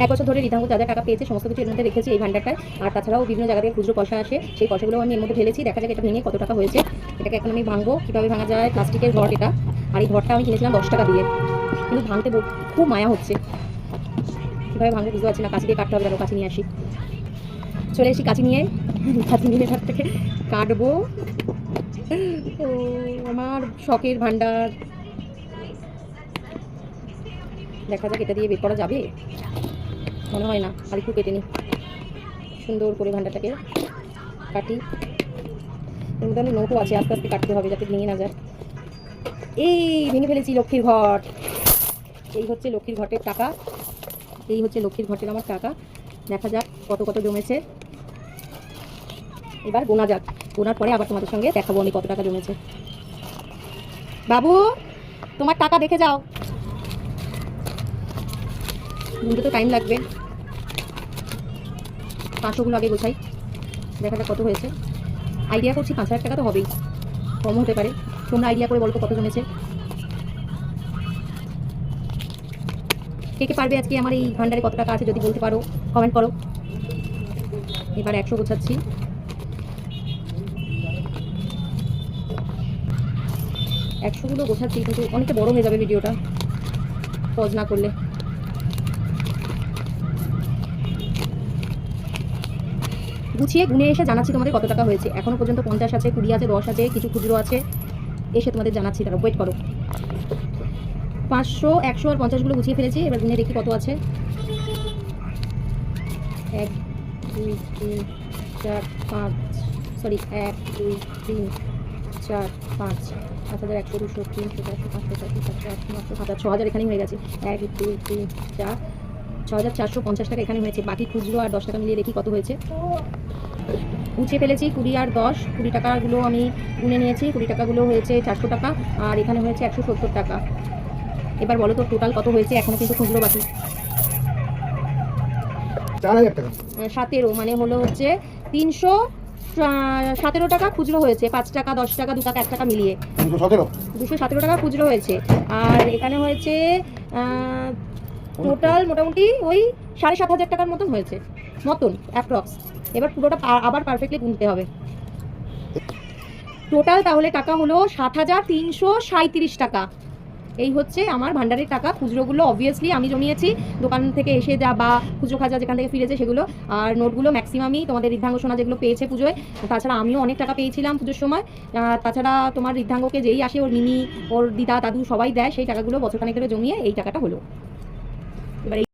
1 বছর ধরে রিধাঙ্গ যা যা টাকা পেয়েছে সমস্ত কিছু এর মধ্যে রেখেছি এই ভান্ডারটায়। আর তাছাড়াও বিভিন্ন জায়গা থেকে খুচরো পয়সা আসে, সেই পয়সাগুলো আমি এর মধ্যে ঢেলেছি। দেখা যাক এটা ভেঙে কত টাকা হয়েছে। এটাকে এখন আমি ভাঙবো। কীভাবে ভাঙা যায়, প্লাস্টিকের ঘট এটা। আর এই ঘরটা আমি কিনেছিলাম 10 টাকা দিয়ে, কিন্তু ভাঙতে খুব মায়া হচ্ছে। কীভাবে ভাঙবো বুঝতে পারছি না। কাঁচি দিয়ে কাটতে হবে, কাঁচি নিয়ে আসি। চলে এসি কাঁচি নিয়ে তার থেকে কাটবো। ও আমার শখের ভান্ডার। দেখা যাক এটা দিয়ে বের করা যাবে, মনে হয় না। আর একটু কেটে নিই সুন্দর করে ভান্ডারটাকে কাটি। এর মধ্যে অনেক নোটও আছে, আস্তে আস্তে কাটতে হবে যাতে ভেঙে না যায়। এই ভেঙে ফেলেছি লক্ষ্মীর ঘট। এই হচ্ছে লক্ষ্মীর ঘটের টাকা, এই হচ্ছে লক্ষ্মীর ঘটের আমার টাকা। দেখা যাক কত কত জমেছে। এবার গোনা যাক, গোনার পরে আবার তোমাদের সঙ্গে দেখাবো আমি কত টাকা জমেছে। বাবু তোমার টাকা দেখে যাও, গুনতে তো টাইম লাগবে। 500গুলো আগে গোছাই, দেখা যাক কত হয়েছে। আইডিয়া করছি 5000 টাকা তো হবেই, কম হতে পারে। তোমরা আইডিয়া করে বলতো কত জমেছে। কে কে পারবে আজকে আমার এই ভান্ডারে কত টাকা আছে যদি বলতে পারো কমেন্ট করো। এবার 100 গোছাচ্ছি। 100গুলো গোছাচ্ছি, কিন্তু অনেকটা বড় হয়ে যাবে ভিডিওটা পজ না করলে। গুছিয়ে গুনে এসে জানাচ্ছি তোমাদের কত টাকা হয়েছে। এখনো পর্যন্ত 50 আছে, 20 আছে, 10 আছে, কিছু খুচরো আছে। এসে তোমাদের জানাচ্ছি, তারা ওয়েট করো। 500, 100 আর 50গুলো গুছিয়ে ফেলেছি। এবার গুনে দেখি কত আছে। 1 2 3 4 5, সরি 1 2 3 4 5, 5100, 200, 300, 400, 500, 600, 700, 800, 900, 1000, 6000 এখানেই হয়ে গেছে। 1 2 3 4, 6450 টাকা এখানে হয়েছে। বাকি খুচরো আর 10 টাকা মিলিয়ে দেখি কত হয়েছে। গুছিয়ে ফেলেছি 20 আর 10, 20 টাকাগুলো আমি গুনে নিয়েছি। 20 টাকাগুলো হয়েছে 400 টাকা, আর এখানে হয়েছে 170 টাকা। এবার বলো তো টোটাল কত হয়েছে। এখনো কিন্তু খুচরো বাকি 17, মানে হলো হচ্ছে 317 টাকা খুচরো হয়েছে। 5 টাকা, 10 টাকা, 2 টাকা, 1 টাকা মিলিয়ে 217 টাকা খুচরো হয়েছে। আর এখানে হয়েছে টোটাল মোটামুটি ওই 7500 টাকার মতন হয়েছে, অ্যাপ্রক্স। এবার পুরোটা আবার পারফেক্টলি গুনতে হবে। টোটাল তাহলে টাকা হলো 7337 টাকা। এই হচ্ছে আমার ভান্ডারের টাকা। খুচরোগুলো অবভিয়াসলি আমি জমিয়েছি দোকান থেকে এসে যা, বা খুচরো খাজা যেখান থেকে ফিরেছে সেগুলো। আর নোটগুলো ম্যাক্সিমামই তোমাদের ঋদ্ধাঙ্গ সোনা যেগুলো পেয়েছে পুজোয়। তাছাড়া আমিও অনেক টাকা পেয়েছিলাম পুজোর সময়। তাছাড়া তোমার ঋদ্ধাঙ্গকে যেই আসে ওর মিনি, ওর দিদা, দাদু সবাই দেয়, সেই টাকাগুলো বছরখানেক ধরে জমিয়ে এই টাকাটা হলো। এবার